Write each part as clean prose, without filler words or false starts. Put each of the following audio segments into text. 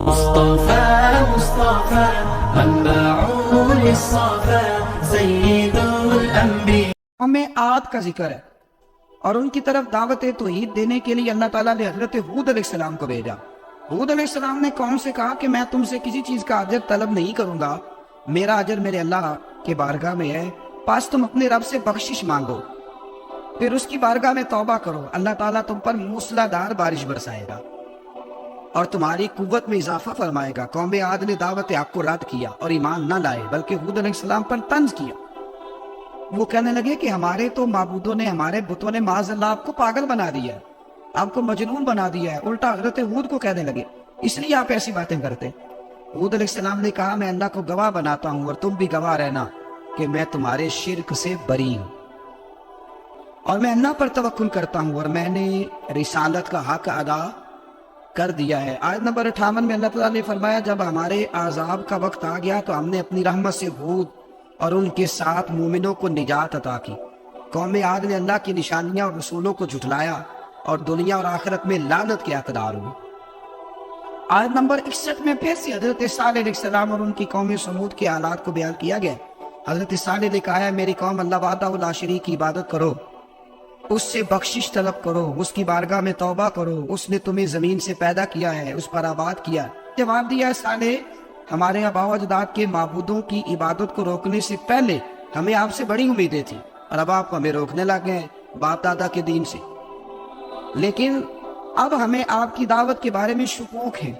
مصطفى مصطفى منبع للصفا سيد الانبياء. میں عاد کا ذکر ہے اور ان کی طرف دعوت توحید دینے کے لیے اللہ تعالیٰ نے حضرت ہود علیہ السلام کو بھیجا. ہود علیہ السلام نے قوم سے کہا کہ میں تم سے کسی چیز کا اجر طلب نہیں کروں گا، میرا اجر میرے اللہ کے بارگاہ میں ہے، پاس تم اپنے رب سے بخشش مانگو، پھر اس کی بارگاہ میں توبہ کرو، اللہ تعالیٰ تم پر موسلادھار بارش برسائے گا اور تمہاری قوت میں اضافہ فرمائے گا. قوم عاد نے دعوت حق کو رد کیا اور ایمان نہ لائے، بلکہ ہود علیہ السلام پر طنز کیا. وہ کہنے لگے کہ ہمارے تو معبودوں نے، ہمارے بتوں نے معاذ اللہ آپ کو پاگل بنا دیا ہے، آپ کو مجنون بنا دیا ہے. الٹا حضرت ہود کو کہنے لگے اس لیے آپ ایسی باتیں کرتے. ہود علیہ السلام نے کہا میں اللہ کو گواہ بناتا ہوں اور تم بھی گواہ رہنا کہ میں تمہارے شرک سے بری ہوں اور میں اللہ پر توکل کرتا ہوں اور میں نے رسالت کا حق ادا کر دیا ہے. آیت نمبر 58 میں اللہ تعالیٰ نے فرمایا جب ہمارے عذاب کا وقت آ گیا تو ہم نے اپنی رحمت سے ہود اور ان کے ساتھ مومنوں کو نجات عطا کی. قوم عاد نے اللہ کی نشانیاں اور رسولوں کو جھٹلایا اور دنیا اور آخرت میں لعنت کے حقدار ہوئے. آیت نمبر 61 میں پھر سے حضرت صالح علیہ السلام اور ان کی قوم سمود کے حالات کو بیان کیا گیا. حضرت صالح نے کہا ہے میری قوم اللہ وحدہ لا شریک کی عبادت کرو، اس سے بخشش طلب کرو، اس کی بارگاہ میں توبہ کرو، اس نے تمہیں زمین سے پیدا کیا ہے، اس پر آباد کیا. جواب دیا صالح ہمارے آباء و اجداد کے معبودوں کی عبادت کو روکنے سے پہلے ہمیں آپ سے بڑی امیدیں تھیں اور اب آپ ہمیں روکنے لگ گئے باپ دادا کے دین سے، لیکن اب ہمیں آپ کی دعوت کے بارے میں شکوک ہے.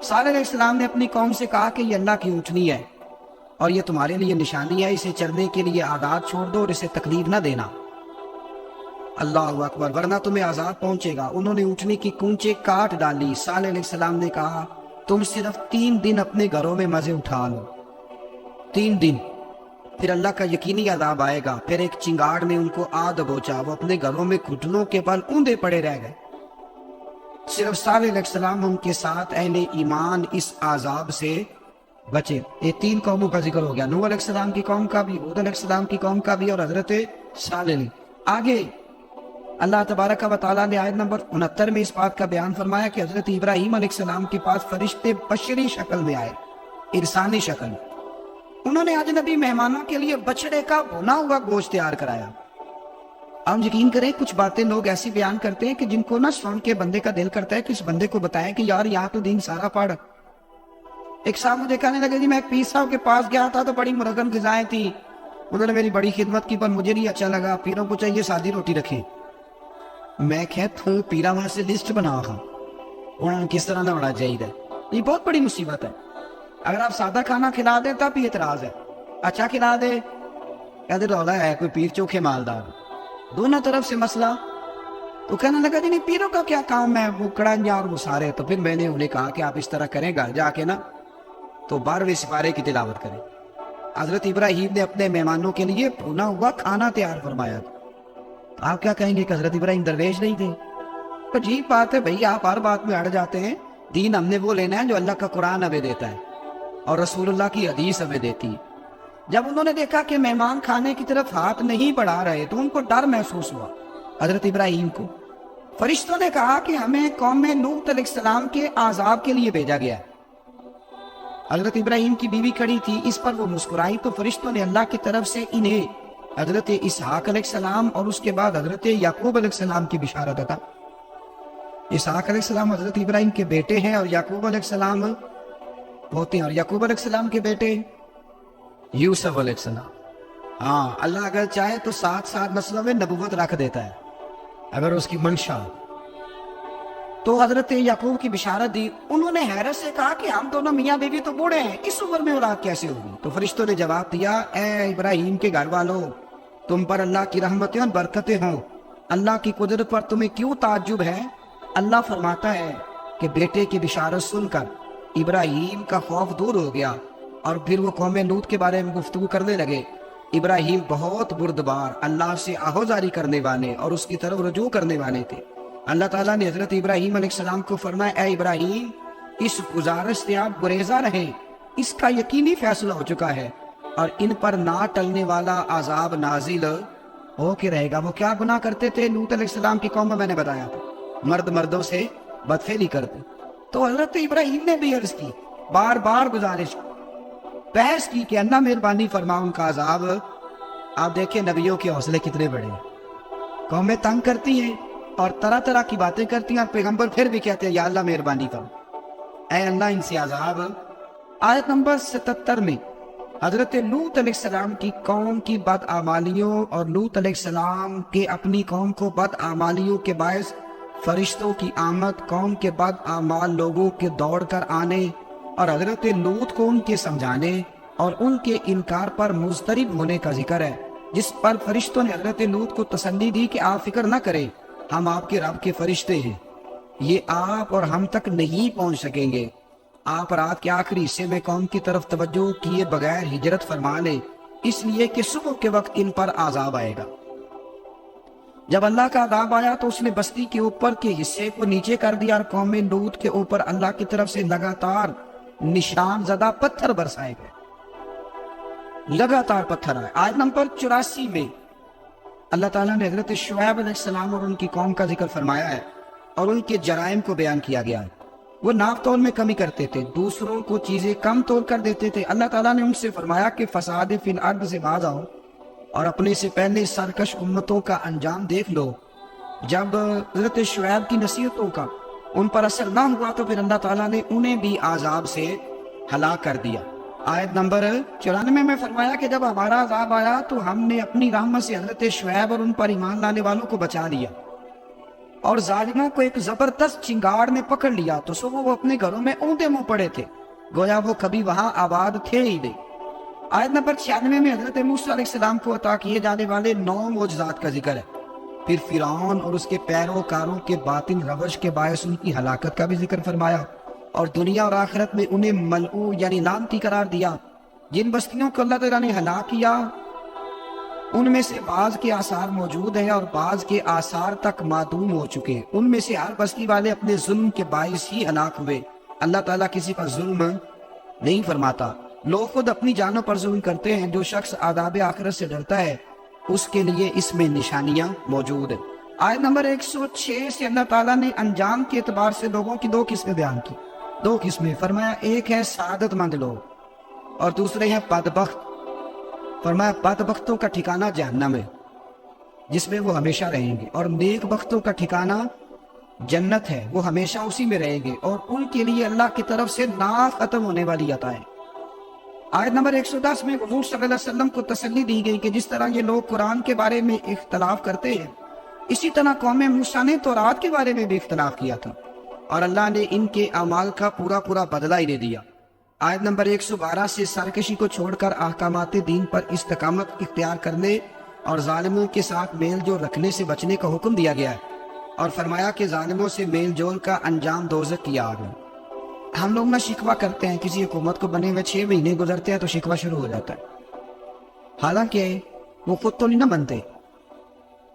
صالح علیہ السلام نے اپنی قوم سے کہا کہ یہ اللہ کی اونٹنی ہے اور یہ تمہارے لیے نشانی ہے، اسے چرنے کے لیے عادات چھوڑ دو اور اسے تکلیف نہ دینا. اللہ اکبر، ورنہ تمہیں عذاب پہنچے گا. انہوں نے اونٹنی کی کونچیں کاٹ ڈالی. صالح علیہ السلام نے کہا تم صرف 3 دن اپنے گھروں میں مزے اٹھا لو، 3 دن، پھر اللہ کا یقینی عذاب آئے گا. پھر ایک چنگاڑ نے ان کو آ دبوچا، وہ اپنے گھروں میں گھٹنوں کے بل اوندے پڑے رہ گئے. صرف صالح علیہ السلام ان کے ساتھ اہل ایمان اس عذاب سے بچے. یہ 3 قوموں کا ذکر ہو گیا، نوح علیہ السلام کی قوم کا بھی، ہود علیہ السلام کی قوم کا بھی اور حضرت صالح نے. آگے اللہ تبارک و تعالیٰ نے آیت نمبر 69 میں اس بات کا بیان فرمایا کہ حضرت ابراہیم علیہ السلام کے پاس فرشتے بشری شکل میں آئے، انسانی شکل. انہوں نے اجنبی مہمانوں کے لیے بچڑے کا بھنا ہوا گوشت تیار کرایا. ہم یقین کریں کچھ باتیں لوگ ایسی بیان کرتے ہیں کہ جن کو نہ سن کے بندے کا دل کرتا ہے کہ اس بندے کو بتائیں کہ یار یہاں تو دین سارا پڑھ. ایک صاحب مجھے کہنے لگے جی میں ایک پیر صاحب کے پاس گیا تھا تو بڑی مرغن غذائیں تھی، انہوں نے میری بڑی خدمت کی پر مجھے نہیں اچھا لگا، پیروں کو چاہیے سادی روٹی رکھیں. میں کہتا ہوں پیرا وہاں سے لسٹ بنا رہا ہوں کس طرح نہ ہونا چاہیے. یہ بہت بڑی مصیبت ہے. اگر آپ سادہ کھانا کھلا دیں تب بھی اعتراض ہے، اچھا کھلا دے کہتے رولا ہے کوئی پیر چوکھے مالدار، دونوں طرف سے مسئلہ. تو کہنے لگا جی نہیں پیروں کا کیا کام ہے، وہ کڑانجا اور وہ سارے. تو پھر میں نے انہیں کہا کہ آپ اس طرح کریں گھر جا کے نا تو 12ویں سپارے کی تلاوت کریں. حضرت ابراہیم نے اپنے مہمانوں کے لیے بھونا ہوا کھانا تیار فرمایا. آپ کیا کہیں گے کہ حضرت ابراہیم درویش نہیں تھے؟ عجیب بات ہے بھئی، آپ ہر بات میں اڑ جاتے ہیں. دین ہم نے وہ لینا ہے جو اللہ کا قرآن ہمیں دیتا ہے اور رسول اللہ کی حدیث ہمیں دیتی ہے. جب انہوں نے دیکھا کہ مہمان کھانے کی طرف ہاتھ نہیں بڑھا رہے تو ان کو ڈر محسوس ہوا. حضرت ابراہیم کو فرشتوں نے کہا کہ ہمیں قوم نوح علیہ السلام کے عذاب کے لیے بھیجا گیا. حضرت ابراہیم کی بیوی کھڑی تھی، اس پر وہ مسکرائی تو فرشتوں نے اللہ کی طرف سے انہیں حضرت اسحاق علیہ السلام اور اس کے بعد حضرت یعقوب علیہ السلام کی بشارت عطا. اسحاق علیہ السلام حضرت ابراہیم کے بیٹے ہیں اور یعقوب علیہ السلام ہوتے ہیں، اور یعقوب علیہ السلام کے بیٹے یوسف علیہ السلام. ہاں اللہ اگر چاہے تو 7 نسلوں میں نبوت رکھ دیتا ہے اگر اس کی منشا. تو حضرت یعقوب کی بشارت دی. انہوں نے حیرت سے کہا کہ ہم دونوں میاں بیوی تو بوڑھے ہیں، اس عمر میں اولاد کیسے ہوگی؟ تو فرشتوں نے جواب دیا اے ابراہیم کے گھر والوں، تم پر اللہ کی رحمتیں اور برکتیں ہوں. اللہ کی قدرت پر تمہیں کیوں تعجب ہے؟ اللہ فرماتا ہے کہ بیٹے کی بشارت سن کر ابراہیم کا خوف دور ہو گیا اور پھر وہ قوم لوط کے بارے میں گفتگو کرنے لگے. ابراہیم بہت بردبار، اللہ سے آہوزاری کرنے والے اور اس کی طرف رجوع کرنے والے تھے. اللہ تعالیٰ نے حضرت ابراہیم علیہ السلام کو فرمایا اے ابراہیم اس گزارش سے آپ گریزاں رہیں، اس کا یقینی فیصلہ ہو چکا ہے اور ان پر نہ ٹلنے والا عذاب نازل ہو کے رہے گا. وہ کیا گناہ کرتے تھے؟ لوط علیہ السلام کی قوم میں نے بتایا تھا، مرد مردوں سے بدفعلی کرتے. تو حضرت ابراہیم نے بھی عرض کی، بار بار گزارش بحث کی کہ اللہ مہربانی فرما ان کا عذاب۔ آپ دیکھیں نبیوں کے حوصلے کتنے بڑے ہیں، قومیں تنگ کرتی ہیں اور طرح طرح کی باتیں کرتی ہیں، اور پیغمبر پھر بھی کہتے ہیں یا اللہ مہربانی کرو، اے اللہ ان سے عذاب۔ آیت نمبر 77 میں حضرت لوط علیہ السلام کی قوم کی بدعمالیوں اور لوط علیہ السلام کے اپنی قوم کو بدعمالیوں کے باعث فرشتوں کی آمد، قوم کے بدعمال لوگوں کے دوڑ کر آنے اور حضرت لوط کو ان کے سمجھانے اور ان کے انکار پر مضطرب ہونے کا ذکر ہے، جس پر فرشتوں نے حضرت لوط کو تسلی دی کہ آپ فکر نہ کریں، ہم آپ کے رب کے فرشتے ہیں، یہ آپ اور ہم تک نہیں پہنچ سکیں گے۔ آپ رات کے آخری حصے میں قوم کی طرف توجہ کیے بغیر ہجرت فرما لیں، اس لیے کہ صبح کے وقت ان پر عذاب آئے گا۔ جب اللہ کا عذاب آیا تو اس نے بستی کے اوپر کے حصے کو نیچے کر دیا اور قوم لوط کے اوپر اللہ کی طرف سے لگاتار نشان زدہ پتھر برسائے گئے، لگاتار پتھر آئے۔ آیت نمبر 84 میں اللہ تعالیٰ نے حضرت شعیب علیہ السلام اور ان کی قوم کا ذکر فرمایا ہے اور ان کے جرائم کو بیان کیا گیا ہے۔ وہ ناپ تول میں کمی کرتے تھے، دوسروں کو چیزیں کم تول کر دیتے تھے۔ اللہ تعالیٰ نے ان سے فرمایا کہ فساد فی الارض سے باز آؤ اور اپنے سے پہلے سرکش امتوں کا انجام دیکھ لو۔ جب حضرت شعیب کی نصیحتوں کا ان پر اثر نہ ہوا تو پھر اللہ تعالیٰ نے انہیں بھی عذاب سے ہلاک کر دیا۔ آیت نمبر 94 میں فرمایا کہ جب ہمارا عذاب آیا تو ہم نے اپنی رحمت سے حضرت شعیب اور ان پر ایمان لانے والوں کو بچا لیا، اور ظالموں کو ایک زبردست چنگاڑ نے پکڑ لیا تو صبح وہ اپنے گھروں میں اونٹے منہ پڑے تھے، گویا وہ کبھی وہاں آباد تھے ہی نہیں۔ آیت نمبر 96 میں حضرت موسیٰ علیہ السلام کو عطا کیے جانے والے 9 معجزات کا ذکر ہے۔ پھر فرعون اور اس کے پیروکاروں کے باطل روش کے باعث ان کی ہلاکت کا بھی ذکر فرمایا، اور دنیا اور آخرت میں انہیں ملعون یعنی لعنتی قرار دیا۔ جن بستیوں کو اللہ تعالیٰ نے ہلاک کیا ان میں سے بعض کے آثار موجود ہیں اور بعض کے آثار تک معدوم ہو چکے ہیں۔ ان میں سے ہر بستی والے اپنے ظلم کے باعث ہی ہلاک ہوئے۔ اللہ تعالیٰ کسی پر ظلم نہیں فرماتا، لوگ خود اپنی جانوں پر ظلم کرتے ہیں۔ جو شخص عذاب آخرت سے ڈرتا ہے اس کے لیے اس میں نشانیاں موجود ہیں۔ آیت نمبر 106 سے اللہ تعالیٰ نے انجام کے اعتبار سے لوگوں کی 2 قسمیں بیان کی، 2 قسمیں فرمایا، ایک ہے سعادت مند لوگ اور دوسرے ہیں بدبخت۔ فرمایا بدبختوں کا ٹھکانہ جہنم ہے جس میں وہ ہمیشہ رہیں گے، اور نیک بختوں کا ٹھکانہ جنت ہے، وہ ہمیشہ اسی میں رہیں گے، اور ان کے لیے اللہ کی طرف سے نا ختم ہونے والی عطا ہے۔ آیت نمبر 110 میں حضور صلی اللہ علیہ وسلم کو تسلی دی گئی کہ جس طرح یہ لوگ قرآن کے بارے میں اختلاف کرتے ہیں، اسی طرح قوم موسیٰ نے تورات کے بارے میں بھی اختلاف کیا تھا، اور اللہ نے ان کے اعمال کا پورا بدلہ انہیں دیا۔ آیت نمبر 112 سے سرکشی کو چھوڑ کر احکامات دین پر استقامت اختیار کرنے اور ظالموں کے ساتھ میل جول رکھنے سے بچنے کا حکم دیا گیا ہے، اور فرمایا کہ ظالموں سے میل جول کا انجام دوزخ کی آگ ہے۔ ہم لوگ نہ شکوہ کرتے ہیں، کسی حکومت کو بنے ہوئے 6 مہینے گزرتے ہیں تو شکوہ شروع ہو جاتا ہے، حالانکہ وہ خود تو نہیں نہ بنتے،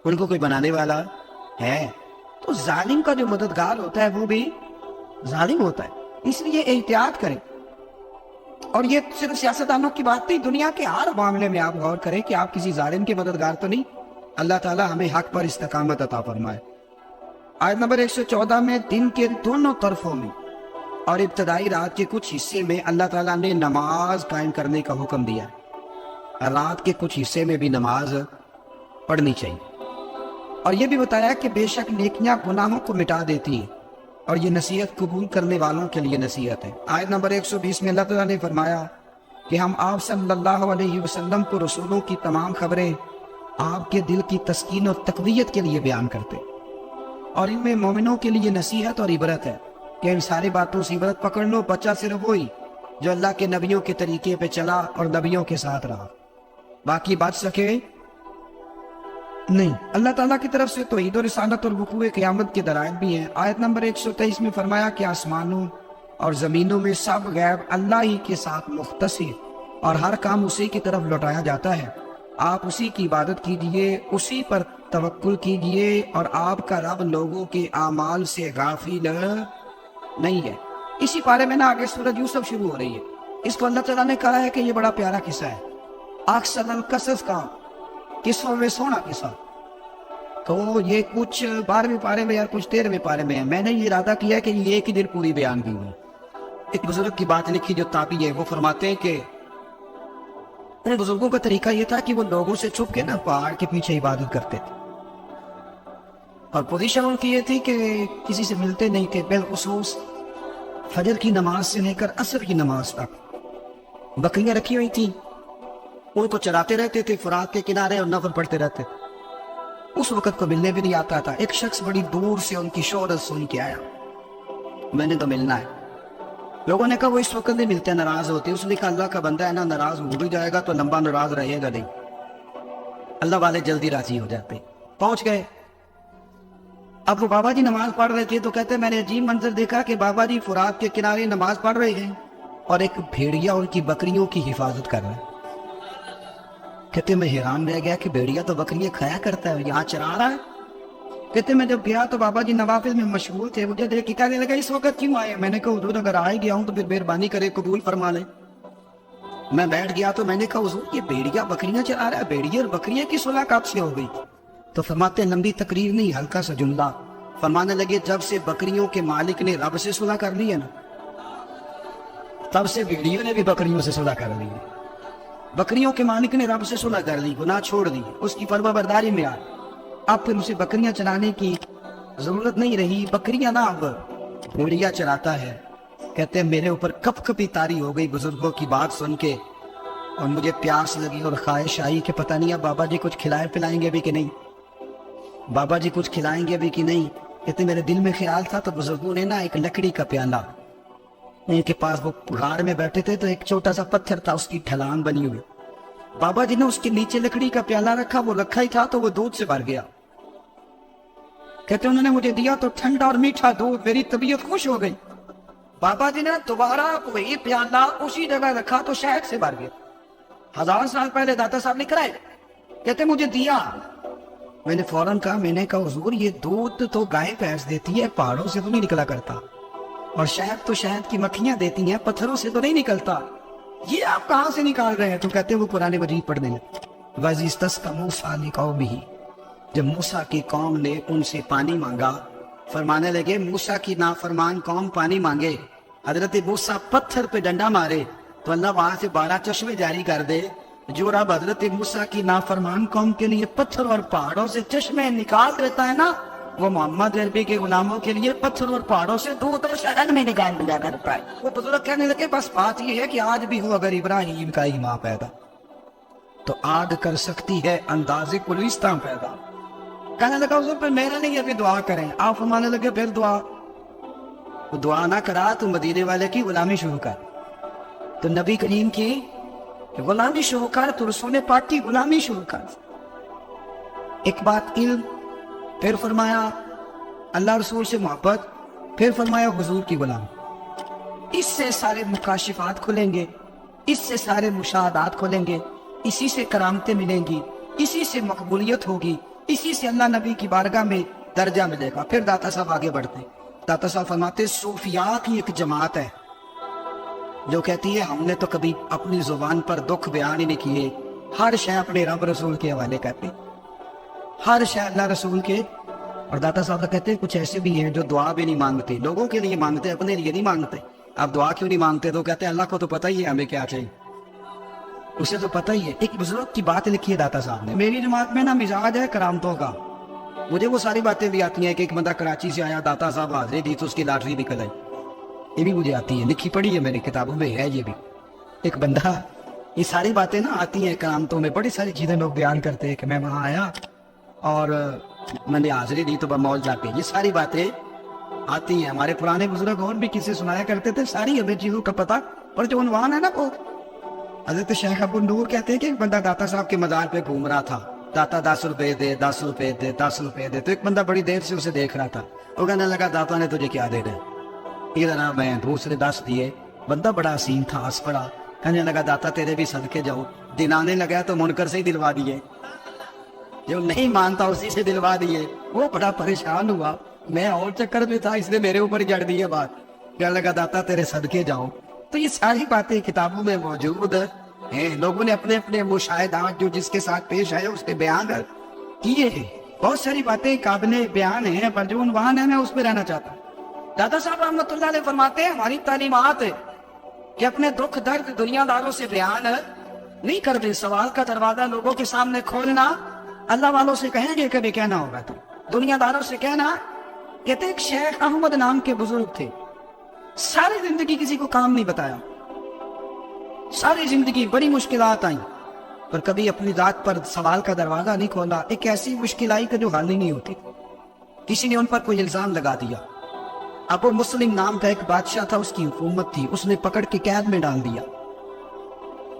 ان کو کوئی بنانے والا ہے۔ تو ظالم کا جو مددگار ہوتا ہے وہ بھی ظالم ہوتا ہے، اس لیے احتیاط کریں۔ اور یہ صرف سیاستدانوں کی بات نہیں، دنیا کے ہر معاملے میں آپ غور کریں کہ آپ کسی ظالم کے مددگار تو نہیں۔ اللہ تعالیٰ ہمیں حق پر استقامت عطا فرمائے۔ آیت نمبر 114 میں دن کے دونوں طرفوں میں اور ابتدائی رات کے کچھ حصے میں اللہ تعالیٰ نے نماز قائم کرنے کا حکم دیا ہے۔ رات کے کچھ حصے میں بھی نماز پڑھنی چاہیے، اور یہ بھی بتایا کہ بے شک نیکیاں گناہوں کو مٹا دیتی ہیں، اور یہ نصیحت قبول کرنے والوں کے لیے نصیحت ہے۔ آیت نمبر 120 میں اللہ تعالیٰ نے فرمایا کہ ہم آپ صلی اللہ علیہ وسلم کو رسولوں کی تمام خبریں آپ کے دل کی تسکین اور تقویت کے لیے بیان کرتے، اور ان میں مومنوں کے لیے نصیحت اور عبرت ہے کہ ان ساری باتوں سے عبرت پکڑ لو۔ بچہ صرف وہی جو اللہ کے نبیوں کے طریقے پہ چلا اور نبیوں کے ساتھ رہا، باقی بچ سکے نہیں۔ اللہ تعالیٰ کی طرف سے توحید و رسالت اور وقوع قیامت کے دلائل بھی ہیں۔ آیت نمبر 123 میں فرمایا کہ آسمانوں اور زمینوں میں سب غیب اللہ ہی کے ساتھ مختص ہے، اور ہر کام اسی کی طرف لوٹایا جاتا ہے۔ آپ اسی کی عبادت کیجئے، اسی پر توکل کیجئے، اور آپ کا رب لوگوں کے اعمال سے غافل نہیں ہے۔ اسی بارے میں آگے سورۃ یوسف شروع ہو رہی ہے۔ اس کو اللہ تعالیٰ نے کہا ہے کہ یہ بڑا پیارا قصہ ہے، احسن القصص کا قصوں میں سونا قصہ۔ تو یہ کچھ 12ویں پارے میں یا کچھ 13ویں پارے میں ہے. میں نے یہ ارادہ کیا کہ یہ ایک ہی دن پوری بیان کی ہوئی. ایک بزرگ کی بات لکھی جو تابعی ہے، وہ فرماتے ہیں کہ ان بزرگوں کا طریقہ یہ تھا کہ وہ لوگوں سے چھپ کے نا پہاڑ کے پیچھے عبادت کرتے تھے، اور پوزیشن ان کی یہ تھی کہ کسی سے ملتے نہیں تھے، بالخصوص فجر کی نماز سے لے کر عصر کی نماز تک بکریاں رکھی ہوئی تھیں، ان کو چراتے رہتے تھے فرات کے کنارے اور نفل پڑھتے رہتے. اس وقت کو ملنے بھی نہیں آتا تھا. ایک شخص بڑی دور سے ان کی شہرت سن کے آیا، میں نے تو ملنا ہے. لوگوں نے کہا وہ اس وقت نہیں ملتے، ناراض ہوتے. اس نے کہا اللہ کا بندہ ہے نا، ناراض ہو بھی جائے گا تو لمبا ناراض رہے گا نہیں. اللہ والے جلدی راضی ہو جاتے. پہنچ گئے. اب وہ بابا جی نماز پڑھ رہے تھے تو کہتے میں نے عجیب منظر دیکھا کہ بابا جی فرات کے کنارے نماز پڑھ رہے ہیں اور ایک بھیڑیا ان کی بکریوں کی حفاظت کر رہا ہے. کہتے میں حیران رہ گیا کہ بھیڑیا تو بکریاں کھایا کرتا ہے، یہاں چرا رہا ہے. کہتے میں جب گیا تو بابا جی نوافل میں مشغول تھے. مجھے دیکھ کے کہنے لگا اس وقت کیوں آئے؟ میں نے کہا حضور اگر آئے گیا ہوں تو پھر مہربانی کرے قبول فرما لیں. میں بیٹھ گیا تو میں نے کہا حضور یہ بھیڑیا بکریاں چرا رہا ہے، بھیڑیا اور بکریاں کی صلح کب سے ہو گئی؟ تو فرماتے ہیں لمبی تقریر نہیں، ہلکا سا جملہ. فرمانے لگے جب سے بکریوں کے مالک نے رب سے صلح کر لی ہے نا، تب سے بھیڑیوں نے بھی بکریوں سے صلح کر لی ہے. بکریوں کے مالک نے رب سے صلح کر لی، گناہ چھوڑ دی، اس کی فرما برداری میں آئے. اب پھر اسے بکریاں چرانے کی ضرورت نہیں رہی. بکریاں نہ اب بھیڑیا چراتا ہے. کہتے ہیں میرے اوپر کپ کپی طاری ہو گئی بزرگوں کی بات سن کے، اور مجھے پیاس لگی اور خواہش آئی کہ پتہ نہیں اب بابا جی کچھ کھلائے پلائیں گے بھی کہ نہیں، بابا جی کچھ کھلائیں گے بھی کہ نہیں. کہتے میرے دل میں خیال تھا تو بزرگوں نے نا ایک لکڑی کا پیالہ، ان کے پاس وہ غار میں بیٹھے تھے تو ایک چھوٹا سا پتھر تھا، اس کی ڈھلان بنی ہوئی. بابا جی نے اس کے نیچے لکڑی کا پیالہ رکھا، وہ رکھا ہی تھا تو وہ دودھ سے بھر گیا. کہتے انہوں نے مجھے دیا تو ٹھنڈا اور میٹھا دودھ، میری طبیعت خوش ہو گئی. بابا جی نے دوبارہ وہی پیالہ اسی جگہ رکھا تو شہد سے بھر گیا. 1000 سال پہلے داتا صاحب نے کرائے. کہتے مجھے دیا. میں نے فوراً کہا، میں نے کہا حضور یہ دودھ تو گائے بھینس دیتی ہے، پہاڑوں سے تو نہیں نکلا کرتا، اور شہد تو شہد کی مکھیاں دیتی ہیں، پتھروں سے تو نہیں نکلتا، یہ آپ کہاں سے نکال رہے ہیں؟ تو کہتے ہیں وہ قرآن مجید پڑھنے لگے. وَإِذِ اسْتَسْقَىٰ مُوسَىٰ لِقَوْمِهِ، جب موسیٰ کی قوم نے ان سے پانی مانگا، فرمانے لگے موسیٰ کی نافرمان قوم پانی مانگے، حضرت موسیٰ پتھر پہ ڈنڈا مارے تو اللہ وہاں سے 12 چشمے جاری کر دے. جو رب حضرت موسیٰ کی نافرمان قوم کے لیے پتھر اور پہاڑوں سے چشمے نکال دیتا ہے نا، وہ محمد عربی کے غلاموں کے لیے پتھر اور پہاڑوں سے دودھ اور شہد میں نکال دیا کرتا ہے. وہ بزرگ کہنے لگے بس بات یہ ہے کہ آج بھی ہو اگر ابراہیم کا ایمان پیدا تو آگ کر سکتی ہے انداز گلستاں پیدا. کہنے لگا حضور پھر میرے لیے ابھی دعا کریں. آپ فرمانے لگے پھر دعا. وہ دعا نہ کرا تو مدینے والے کی غلامی شروع کر، تو نبی کریم کی غلامی شروع کر، تو رسول پاک کی غلامی شروع کر. ایک بات علم، پھر فرمایا اللہ رسول سے محبت، پھر فرمایا حضور کی غلامی. اس سے سارے مکاشفات کھلیں گے، اس سے سارے مشاہدات کھلیں گے، اسی سے کرامتیں ملیں گی، اسی سے مقبولیت ہوگی، اسی سے اللہ نبی کی بارگاہ میں درجہ ملے گا. پھر داتا صاحب آگے بڑھتے. داتا صاحب فرماتے صوفیاء کی ایک جماعت ہے جو کہتی ہے ہم نے تو کبھی اپنی زبان پر دکھ بیان ہی نہیں کیے، ہر شے اپنے رب رسول کے حوالے کرتے، ہر شے اللہ رسول کے. اور داتا صاحب کہتے ہیں کچھ ایسے بھی ہیں جو دعا بھی نہیں مانگتے، لوگوں کے لیے مانگتے، اپنے لیے نہیں مانگتے. آپ دعا کیوں نہیں مانگتے؟ تو کہتے ہیں اللہ کو تو پتہ ہی ہے ہمیں کیا چاہیے، اسے تو پتہ ہی ہے. ایک بزرگ کی بات لکھی ہے داتا صاحب نے، میری جماعت میں نا مزاج ہے کرامتوں کا. مجھے وہ ساری باتیں بھی آتی ہیں کہ ایک بندہ کراچی سے آیا، داتا صاحب حاضری دی تو اس کی لاٹری نکل آئی. یہ بھی مجھے آتی ہے، لکھی پڑھی ہے میری کتابوں میں ہے. یہ بھی ایک بندہ، یہ ساری باتیں نا آتی ہیں کرامتوں میں، بڑی ساری چیزیں لوگ بیان کرتے ہیں کہ میں وہاں آیا اور میں نے حاضری دی تو بمول جا کے. یہ ساری باتیں آتی ہیں. ہمارے پرانے بزرگ اور بھی کسی سنایا کرتے تھے، ساری ہمیں چیزوں کا پتہ. اور جو عنوان ہے نا وہ حضرت شیخ ابو نور کہتے ہیں کہ ایک بندہ داتا صاحب کے مزار پہ گھوم رہا تھا، داتا 10 روپے دے، 10 روپے دے، 10 روپے دے. تو ایک بندہ بڑی دیر سے اسے دیکھ رہا تھا. وہ کہنے لگا داتا نے تجھے کیا دے دے؟ یہ جناب میں دوسرے 10 دیے. بندہ بڑا حسین تھا، ہنس پڑا. کہنے لگا داتا تیرے بھی صدقے جاؤ. دن آنے لگا تو منکر سے ہی دلوا دیے، جو نہیں مانتا اسی سے دلوا دیے. وہ بڑا پریشان ہوا، میں اور چکر میں تھا، اس نے میرے اوپر جڑ دی ہے بات. کہنے لگا داتا تیرے صدقے جاؤ. تو یہ ساری باتیں کتابوں میں موجود ہیں، لوگوں نے اپنے اپنے مشاہدات جو جس کے ساتھ پیش آئے اس کے بیان کیے ہیں. بہت ساری باتیں قابل بیان ہیں پر جو عنوان ہے میں اس پہ رہنا چاہتا ہوں۔ دادا صاحب رحمۃ اللہ علیہ فرماتے ہیں ہماری تعلیمات ہے کہ اپنے دکھ درد دنیا داروں سے بیان نہیں کرتے، سوال کا دروازہ لوگوں کے سامنے کھولنا اللہ والوں سے کہیں گے کبھی کہنا ہوگا تو دنیا داروں سے کہنا۔ کہتے ایک شیخ احمد نام کے بزرگ تھے، ساری زندگی کسی کو کام نہیں بتایا، ساری زندگی بڑی مشکلات آئیں پر کبھی اپنی ذات پر سوال کا دروازہ نہیں کھولا۔ ایک ایسی مشکل آئی کہ جو حل ہی نہیں ہوتی، کسی نے ان پر کوئی الزام لگا دیا۔ ابو مسلم نام کا ایک بادشاہ تھا، اس کی حکومت تھی، اس نے پکڑ کے قید میں ڈال دیا۔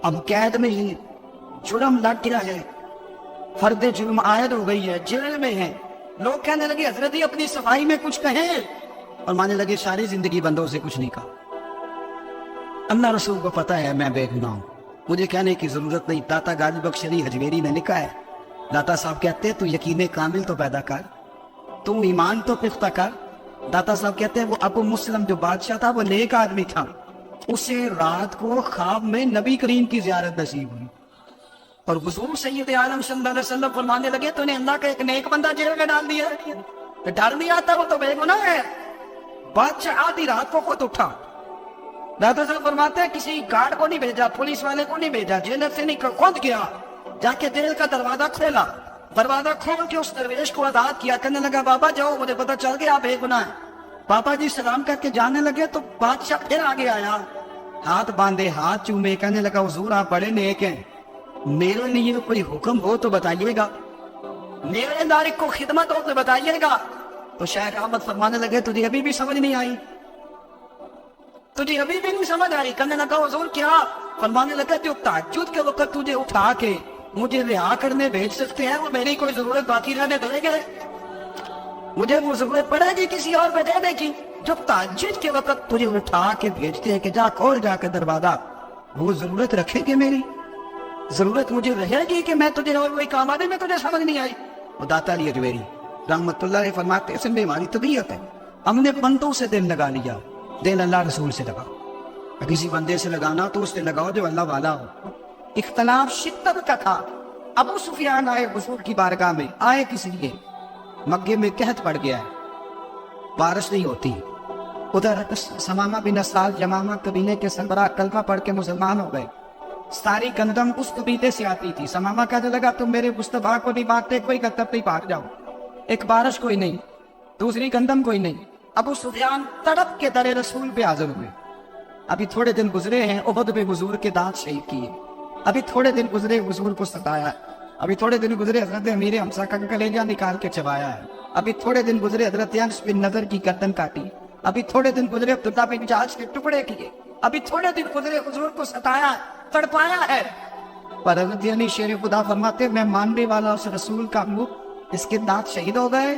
اب قید میں ہی جرم لگ گیا ہے، فرد جرم عائد ہو گئی ہے، جیل میں ہے۔ لوگ کہنے لگے حضرت جی اپنی صفائی میں کچھ کہیں، اور مانے لگے ساری زندگی بندوں سے کچھ نہیں کہا۔ اللہ رسول کو پتہ ہے میں بے گناہ ہوں، مجھے کہنے کی ضرورت نہیں۔ داتا غالب بخش علی حجویری نے لکھا ہے، داتا صاحب کہتے تو یقین کامل تو پیدا کر، تم ایمان تو پختہ کر۔ داتا صاحب کہتے ہیں وہ ابو مسلم جو بادشاہ تھا وہ نیک آدمی تھا، اسے رات کو خواب میں نبی کریم کی زیارت نصیب ہوئی، اور حضور سید عالم صلی اللہ علیہ وسلم فرمانے لگے تو نے اللہ کا ایک نیک بندہ جیل میں ڈال دیا، ڈر نہیں آتا وہ تو بے گناہ ہے۔ بادشاہ آدھی رات کو خود اٹھا، داتا صاحب فرماتے ہیں کسی گارڈ کو نہیں بھیجا، پولیس والے کو نہیں بھیجا، جیلر سے نہیں، خود گیا، جا کے جیل کا دروازہ کھولا، دروازہ کھول کے اس درویش کو آزاد کیا، کہنے لگا بابا جاؤ مجھے پتہ چل گیا آپ بے گناہ ہیں۔ پاپا جی سلام کر کے جانے لگے تو بادشاہ پھر آگے آیا، ہاتھ باندھے، ہاتھ چومے، کہنے لگا حضور آپ بڑے نیک ہیں، میرے لیے کوئی حکم ہو تو بتائیے گا، میرے دارک کو خدمت ہو تو بتائیے گا۔ تو شیخ احمد فرمانے لگے تجھے ابھی بھی سمجھ نہیں آئی، تجھے ابھی بھی نہیں سمجھ آئی؟ کہنے لگا حضور کیا؟ فرمانے لگا جو تہجد کے وقت تجھے اٹھا کے مجھے رہا کرنے بھیج سکتے ہیں وہ میری کوئی ضرورت باقی رہنے دیں گے؟ مجھے وہ ضرورت پڑے گی کسی اور پہ دینے کی؟ جو تہجد کے وقت تجھے اٹھا کے بھیجتے ہیں کہ جا کھول جا کے دروازہ، وہ ضرورت رکھیں گے؟ میری ضرورت مجھے رہے گی کہ میں تجھے اور وہی کام آنے میں تجھے سمجھ نہیں آئی؟ وہ داتا علی حجویری رحمت اللہ علیہ فرماتے ہیں میں ہماری طبیعت ہے، ہم نے بندوں سے دل لگا لیا، دل اللہ رسول سے لگا۔ کسی بندے سے لگانا تو اس سے لگاؤ جو اللہ والا ہو۔ اختلاف شدت کا تھا۔ ابو سفیان آئے حضور کی بارگاہ میں، آئے کس لیے؟ مکے میں قحط پڑ گیا ہے، بارش نہیں ہوتی۔ ادھر سمامہ بن اسال یمامہ قبیلے کے سربراہ کلمہ پڑھ کے مسلمان ہو گئے، ساری گندم اس قبیلے سے آتی تھی۔ سمامہ کہنے لگا تم میرے مصطفیٰ کو نہیں مانتے، کوئی گندم نہیں، بھاگ جاؤ۔ ایک بارش کوئی نہیں، دوسری گندم کوئی نہیں۔ ابو سفیان تڑپ کے در رسول پہ حاضر ہوئے۔ ابھی تھوڑے دن گزرے ہیں احد پہ حضور کے دانت شہید کیے، ابھی تھوڑے دن گزرے حضور کو ستایا، ابھی تھوڑے دن گزرے حضرت امیر حمزہ کا کلیجہ نکال کے چبایا ہے، ابھی تھوڑے دن گزرے حضرت انس بن نضر کی گردن کاٹی، ابھی تھوڑے دن گزرے عبداللہ بن جحش کے ٹکڑے کیے، ابھی تھوڑے دن گزرے حضور کو ستایا، تڑپایا ہے۔ پر حضرت علی شیر خدا فرماتے میں ماننے والا اس رسول کا منہ، اس کے دانت شہید ہو گئے،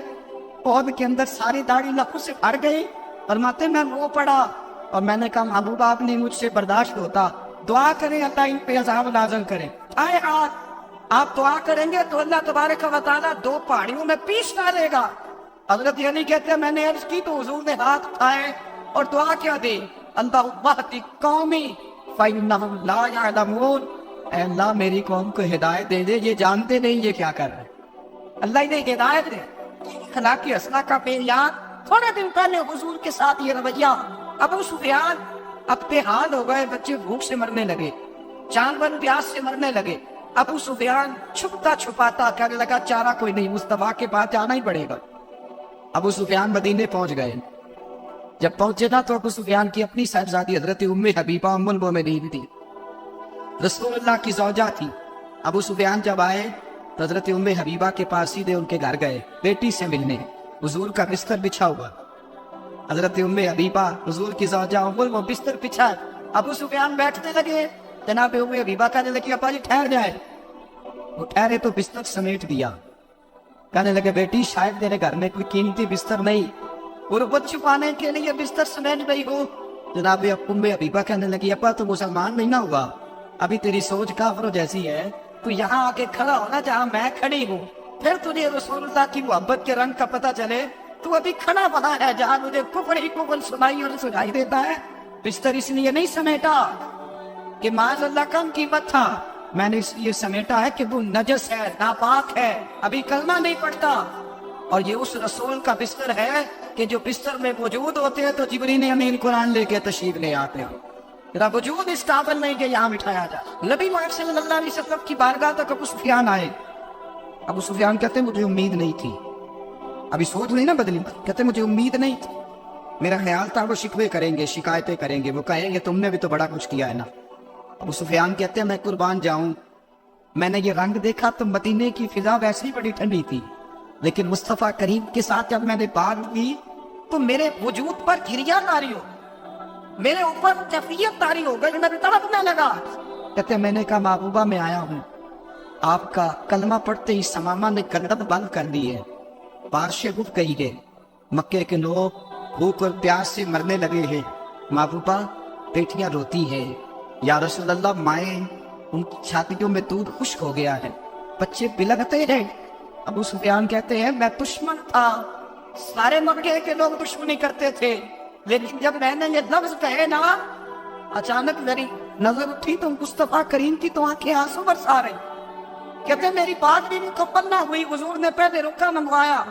پود کے اندر ساری داڑھی لہو سے بھر گئی۔ فرماتے میں رو پڑا اور میں نے کہا محبوب آپ نے مجھ سے برداشت ہوتا، دعا کریں اللہ ان پہ عذاب نازل کرے۔ آئے ہاتھ آپ دعا کریں گے تو اللہ تبارک و تعالیٰ دو پہاڑیوں میں پیش ڈالے گا۔ حضرت علی کہتے ہیں میں نے عرض کی تو حضور نے ہاتھ اٹھائے اور دعا کیا دی، اللہم اہد قومی فإنہم لا یعلمون، اے اللہ میری قوم کو ہدایت دے دے، یہ جانتے نہیں یہ کیا کر رہے ہیں۔ اللہ نے ہدایت دے۔ اخلاقی اصلاح کا معیار، تھوڑے دن پہلے حضور کے ساتھ یہ رویہ، ابو سفیان اب بے حال ہو گئے، بچے بھوک سے مرنے لگے، جانور پیاس سے مرنے لگے۔ ابو سفیان چھپتا چھپاتا کہنے لگا چارہ کوئی نہیں، مصطفیٰ کے پاس جانا ہی پڑے گا۔ ابو سفیان مدینے پہنچ گئے۔ جب پہنچے نا تو ابو سفیان کی اپنی صاحبزادی حضرت ام حبیبہ ام المؤمنین تھی، رسول اللہ کی زوجہ تھی۔ ابو سفیان جب آئے تو حضرت ام حبیبہ کے پاس سیدھے ان کے گھر گئے بیٹی سے ملنے۔ حضور کا بستر بچھا ہوا، حضرت ام حبیبہ حضور کی زوجہ وہ بستر بچھا، ابو سفیان بیٹھنے لگے، جناب ام حبیبہ کہنے لگی ابا جی ٹھہر جائے، وہ ٹھہرے تو بستر سمیٹ دیا، کہنے لگے بیٹی شاید تیرے گھر میں کوئی قیمتی بستر نہیں، غربت چھپانے کے لیے بستر سمیٹ رہی ہو۔ جناب ام حبیبہ کہنے لگی ابا تو مسلمان نہیں نہ ہوا، ابھی تیری سوچ کافروں جیسی ہے، تو یہاں آ کے کھڑا ہونا جہاں میں کھڑی ہوں، پھر تجھے رسول اللہ کی محبت کے رنگ کا پتہ چلے، تو ابھی کھڑا بنا ہے جہاں مجھے کفر ہی کفر سنائی اور سنائی دیتا ہے۔ بستر اس لیے نہیں سمیٹا کہ معاذ اللہ کم قیمت تھا، میں نے اس لیے سمیٹا ہے کہ وہ نجس ہے، ناپاک ہے، ابھی کلمہ نہیں پڑھتا۔ اور یہ اس رسول کا بستر ہے کہ جو بستر میں موجود ہوتے ہیں تو جبرائیل امین قرآن لے کے تشریف لے آتے ہیں۔ میرا وجود اس قابل نہیں کہ یہاں بٹھایا جائے۔ نبی محمد صلی اللہ علیہ وسلم کی بارگاہ تک ابو سفیان آئے۔ ابو سفیان کہتے ہیں مجھے امید نہیں تھی، ابھی سوچ نہیں نا بدلی، کہتے مجھے امید نہیں تھی، میرا خیال تھا وہ شکوے کریں گے، شکایتیں کریں گے، وہ کہیں گے تم نے بھی تو بڑا کچھ کیا ہے نا۔ ابو سفیان کہتے ہیں میں قربان جاؤں، میں نے یہ رنگ دیکھا تو مدینے کی فضا ویسے ہی بڑی ٹھنڈی تھی، لیکن مصطفیٰ کریم کے ساتھ جب میں نے بات کی تو میرے وجود پر گریا طاری ہو، میرے اوپر کیفیت طاری ہو گئی، میں تڑپنے لگا۔ کہتے ہیں میں نے کہا محبوبہ میں آیا ہوں، آپ کا کلمہ پڑھتے ہی سمامہ نے گردب بند کر دی ہے، بارشیں رک گئی ہے، مکے کے لوگ بھوک اور پیاس سے مرنے لگے ہیں، محبوبہ بیٹیاں روتی ہیں، یا رسول اللہ مائیں ان کی چھاتیوں میں دودھ خشک ہو گیا ہے، بچے بلغتے ہیں۔ ابو سفیان کہتے ہیں میں دشمن تھا، سارے مکے کے لوگ دشمنی کرتے تھے، لیکن جب میں نے یہ لفظ کہے نا اچانک میری نظر اٹھی تو مصطفیٰ کریم کی تو آنکھیں آنسو برسا رہی۔ کہتے ہیں میری بات بھی مکمل نہ ہوئی، حضور نے پہلے رکا منگوایا،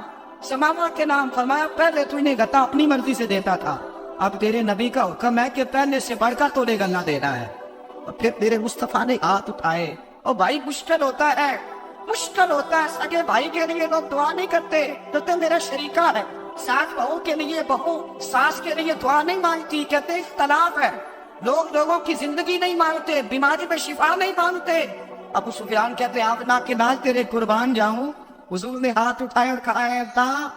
سمامہ کے نام فرمایا پہلے تو انہیں گتا اپنی مرضی سے دیتا تھا، اب تیرے نبی کا حکم ہے کہ پہلے سے بڑھ کر تو گلنا دینا ہے۔ اور پھر میرے مصطفیٰ نے ہاتھ اٹھائے، اور بھائی مشکل ہوتا ہے، مشکل ہوتا ہے، سگے بھائی کے لیے لوگ دعا نہیں کرتے، تو میرا شریکہ ہے، ساس بہو کے لیے بہو ساس کے لیے دعا نہیں مانگتی، کہتے اختلاف ہے، لوگ لوگوں کی زندگی نہیں مانگتے، بیماری میں شفا نہیں مانگتے۔ ابو سفیان کہتے ہیں آپ نہ کہ نہ تیرے قربان جاؤں، حضور نے ہاتھ اٹھائے اور کہا اے اللہ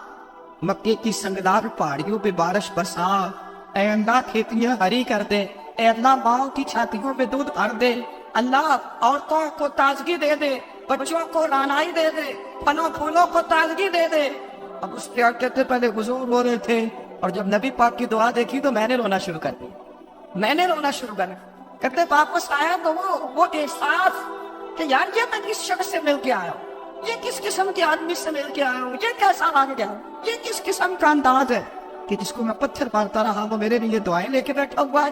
مکے کی سنگدار پہاڑیوں پہ بارش برسا، اے اللہ کھیتیاں ہری کر دے، اے اللہ ماؤں کی چھاتیوں پہ دودھ بھر دے، اللہ عورتوں کو تازگی دے دے، بچوں کو رانائی دے دے، پھلوں پھولوں کو تازگی دے دے۔ اب اس کے کہتے پہلے حضور رو رہے تھے، اور جب نبی پاک کی دعا دیکھی تو میں نے رونا شروع کر دیا، میں نے رونا شروع کر دیا۔ کہتے واپس آیا تو وہ احساس کہ یار یہ میں کس شخص سے مل کے آیا ہوں، یہ کس قسم کے آدمی سے مل کے آیا ہوں، یہ کیسا آ گیا، یہ کس قسم کا انداز ہے کہ جس کو میں پتھر مارتا رہا وہ میرے لیے دعائیں لے کے بیٹھا ہوا ہے،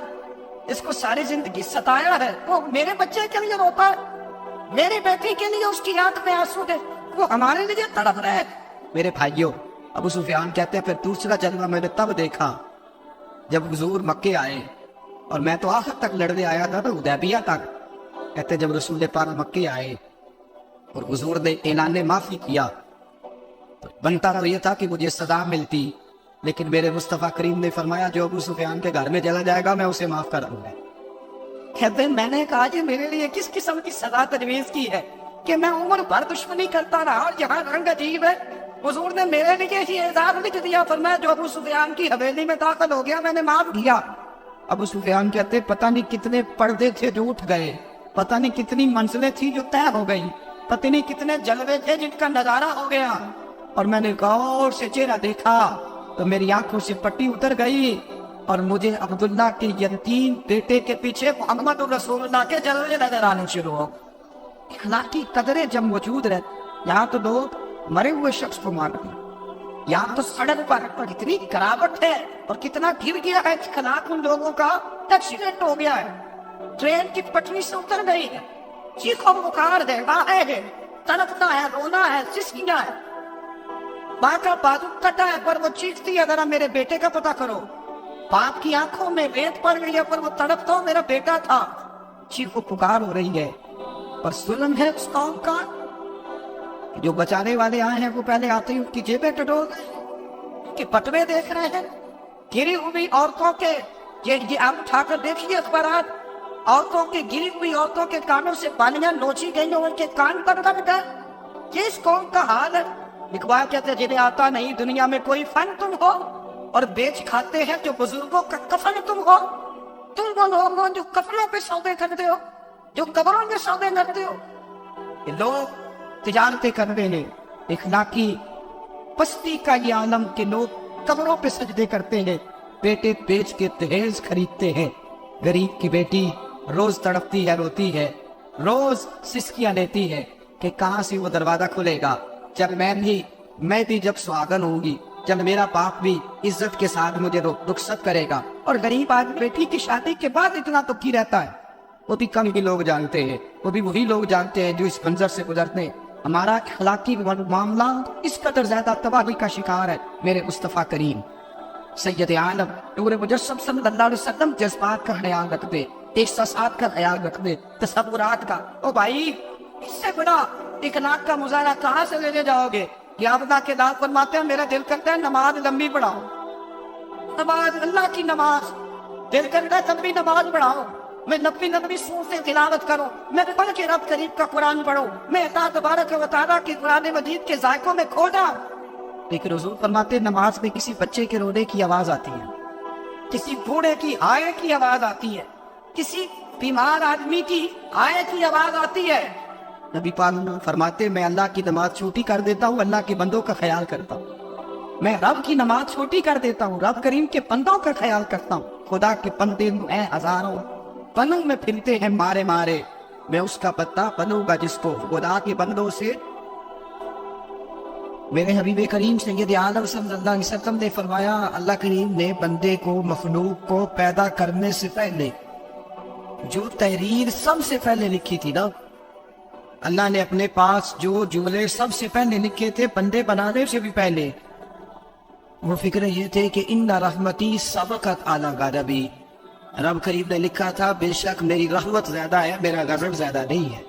اس کو ساری زندگی ستایا ہے، وہ میرے بچے کے لیے روتا ہے، میری بیٹی کے لیے اس کی آنکھ میں آنسو دے، وہ ہمارے لیے تڑپ رہا ہے۔ میرے بھائیوں، ابو سفیان کہتے ہیں پھر دوسرا جلوہ میں نے تب دیکھا جب حضور مکے آئے، اور میں تو آخر تک لڑنے آیا تھا تو حدیبیہ تک۔ کہتے جب رسول پاک مکے آئے اور حضور نے اعلان معافی کیا تو بنتا تو یہ تھا کہ مجھے سزا ملتی، لیکن میرے مصطفیٰ کریم نے فرمایا جو ابو سفیان کے گھر میں چلا جائے گا میں اسے معاف کر دوں گا۔ کہتے ہیں میں نے کہا یہ میرے لیے کس قسم کی سزا تجویز کی ہے کہ میں عمر بھر دشمنی کرتا رہا، اور یہاں رنگ عجیب ہے، حضور نے میرے لیے ہی اعزاز لکھ دیا، فرمایا جو ابو سفیان کی حویلی میں داخل ہو گیا میں نے معاف کیا۔ ابو سفیان کہتے پتہ نہیں کتنے پردے تھے جو اٹھ گئے، پتہ نہیں کتنی منزلیں تھی جو طے ہو گئی، پتہ نہیں کتنے جلوے تھے جن کا نظارہ ہو گیا، اور میں نے غور سے چہرہ دیکھا تو میری آنکھوں سے پٹی اتر گئی، اور مجھے عبداللہ کے یتیم بیٹے کے پیچھے محمد رسول اللہ کے جلوے نظر آنے شروع ہو۔ اخلاقی قدریں جب موجود رہتی، یہاں تو لوگ مرے ہوئے شخص کو مانتے ہیں، یہاں تو سڑک پر کتنی گراوٹ ہے اور کتنا گر گیا ہے، اخلاق ان لوگوں کا ایکسیڈنٹ ہو گیا ہے، ٹرین کی پٹری سے اتر گئی ہے، چیخو پکار ہے، ہے تڑپنا ہے، رونا ہے، سسکیاں ہے، ماں کا بازو کٹا ہے پر وہ چیختی ہے ذرا میرے بیٹے کا پتہ کرو، باپ کی آنکھوں میں ریت پڑ گئی ہے پر وہ تڑپتا ہو میرا بیٹا تھا، چیخو پکار ہو رہی ہے۔ پر ظلم ہے اس قوم کا، جو بچانے والے آئے ہیں وہ پہلے آتے ہی ان کی جیبیں ٹٹول گئے، کہ پٹوے دیکھ رہے ہیں گری ہوئی عورتوں کے، یہ آپ اٹھا کر دیکھیے اخبارات، عورتوں کے گری ہوئی عورتوں کے کانوں سے بالیاں نوچی گئی اور ان کے کان پر لگ گئے، یہ اس قوم کا حال ہے۔ اقبال کہتے ہیں جنہیں آتا نہیں دنیا میں کوئی فن تم ہو، اور بیچ کھاتے ہیں جو بزرگوں کا کفن تم ہو، تم وہ لوگ ہو جو کفنوں پہ سودے کرتے ہو، جو قبروں میں سودے کرتے ہو، یہ لوگ تجارتیں کر رہے ہیں، اخلاقی پستی کا یہ عالم کہ لوگ قبروں پہ سجدے کرتے ہیں، بیٹے بیچ کے دہیز خریدتے ہیں، غریب کی بیٹی روز تڑپتی ہے، روتی ہے، روز سسکیاں لیتی ہے کہ کہاں سے وہ دروازہ کھلے گا، جب میں بھی جب سہاگن ہوں گی، جب میرا باپ بھی عزت کے ساتھ مجھے رخصت کرے گا، اور غریب آدمی بیٹی کی شادی کے بعد اتنا تو کی رہتا ہے، وہ بھی کم ہی لوگ جانتے ہیں، وہ بھی وہی لوگ جانتے ہیں جو اس منظر سے گزرتے ہیں۔ ہمارا اخلاقی معاملہ اس قدر زیادہ تباہی کا شکار ہے۔ میرے مصطفیٰ کریم سید عالم نور مجسم صلی اللہ علیہ وسلم جذبات کا خیال رکھتے، احساسات کا خیال رکھتے، تصورات کا۔ او بھائی، اس سے بڑا اخلاق کا مظاہرہ کہاں سے لینے جاؤ گے؟ یا اللہ کے داد فرماتے ہیں میرا دل کرتا ہے نماز لمبی پڑھاؤ، نماز اللہ کی نماز، دل کرتا ہے لمبی نماز پڑھاؤ، میں نبی سور سے تلاوت کروں، میں پڑھ کے رب کریم کا قرآن پڑھوں، میں اللہ تبارک و تعالیٰ کی قرآن مجید کے ذائقوں میں کھو جاؤں۔ لیکن حضور فرماتے نماز میں کسی بچے کے رونے کی آواز آتی ہے، کسی بوڑھے کی ہائے کی آواز آتی ہے، کسی بیمار آدمی کی ہائے کی آواز آتی ہے۔ نبی پاک فرماتے میں اللہ کی نماز چھوٹی کر دیتا ہوں، اللہ کے بندوں کا خیال کرتا ہوں، میں رب کی نماز چھوٹی کر دیتا ہوں، رب کریم کے بندوں کا خیال کرتا ہوں۔ خدا کے بندے ہیں ہزاروں، بنوں میں پھرتے ہیں مارے مارے، میں اس کا بندہ بنوں گا جس کو خدا کے بندوں سے۔ میرے حبیب کریم سید عالم صلی اللہ علیہ وسلم نے فرمایا اللہ کریم نے بندے کو، مخلوق کو پیدا کرنے سے پہلے جو تحریر سب سے پہلے لکھی تھی نا، اللہ نے اپنے پاس جو جملے سب سے پہلے لکھے تھے بندے بنانے سے بھی پہلے، وہ فکر یہ تھے کہ ان رحمتی سبقت اعلی غضبی، رب کریم نے لکھا تھا بے شک میری رحمت زیادہ ہے، میرا غضب زیادہ نہیں ہے۔